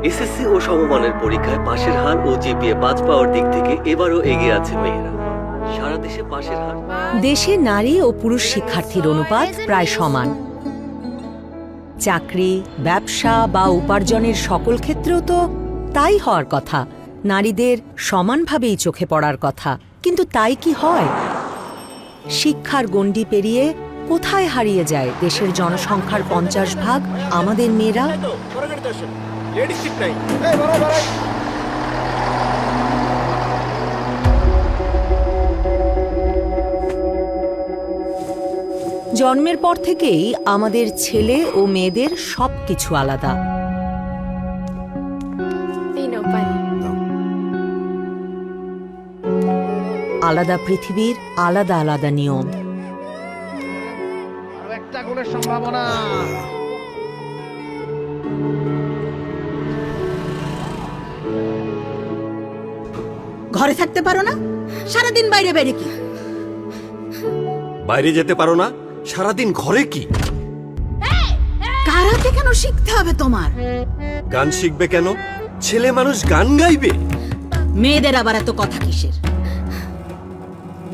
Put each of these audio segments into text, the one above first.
SSC ও সমমানের পরীক্ষায় পাশের হার ও জিপিএ 5 পাওয়ার দিক থেকে এবারও এগিয়ে আছে মেয়েরা। সারা দেশে পাশের হার। দেশে নারী ও পুরুষ শিক্ষার্থীর অনুপাত প্রায় সমান। চাকরি, ব্যবসা বা উপার্জনের সকল ক্ষেত্রেও তো তাই হওয়ার কথা। নারীদের সমানভাবেই চোখে পড়ার কথা, কিন্তু তাই কি হয়? শিক্ষার গণ্ডি পেরিয়ে কোথায় হারিয়ে যায় দেশের জনসংখ্যার 50% আমাদের মেয়েরা? জন্মের পর থেকেই আমাদের ছেলে ও মেয়েদের সবকিছু আলাদা। আলাদা পৃথিবীর আলাদা আলাদা নিয়ম। একটা গোলের সম্ভাবনা। ঘরে থাকতে পারো না? সারাদিন বাইরে বাইরে কি? বাইরে যেতে পারো না, সারাদিন ঘরে কি? কারাতে কেন শিখতে হবে তোমার? গান শিখবে কেন? ছেলে মানুষ গান গাইবে? মেয়েদের আবার এত কথা কিসের?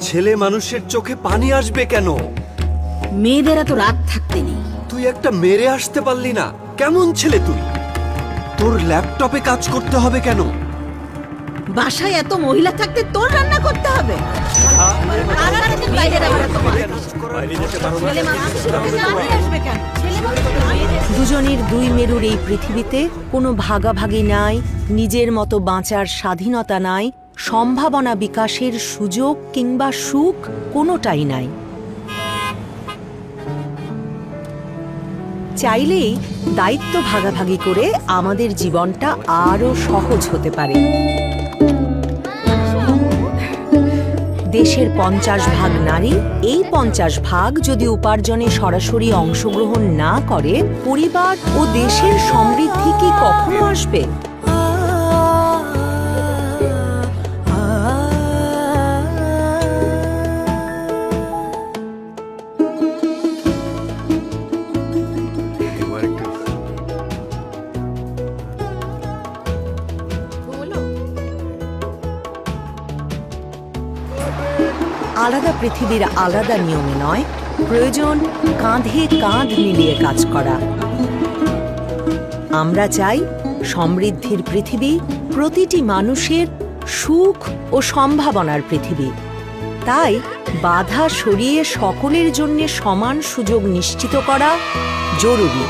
ছেলে মানুষের চোখে পানি আসবে কেন? মেয়েদের এত রাত থাকতে নেই। তুই একটা মেরে আসতে পারলি না? কেমন ছেলে তুই? তোর ল্যাপটপে কাজ করতে হবে কেন? বাসায় এত মহিলা থাকতে তোর রান্না করতে হবে? দুজনের দুই মেরুর এই পৃথিবীতে কোনো ভাগাভাগি নাই, নিজের মতো বাঁচার স্বাধীনতা নাই, সম্ভাবনা বিকাশের সুযোগ কিংবা সুখ কোনোটাই নাই। চাইলেই দায়িত্ব ভাগাভাগি করে আমাদের জীবনটা আরও সহজ হতে পারে। দেশের 50% নারী, এই 50% যদি উপার্জনে সরাসরি অংশগ্রহণ না করে, পরিবার ও দেশের সমৃদ্ধি কি কখনো আসবে? আলাদা পৃথিবীর আলাদা নিয়মে নয়, প্রয়োজন কাঁধে কাঁধ মিলিয়ে কাজ করা। আমরা চাই সমৃদ্ধির পৃথিবী, প্রতিটি মানুষের সুখ ও সম্ভাবনার পৃথিবী। তাই বাধা সরিয়ে সকলের জন্য সমান সুযোগ নিশ্চিত করা জরুরি।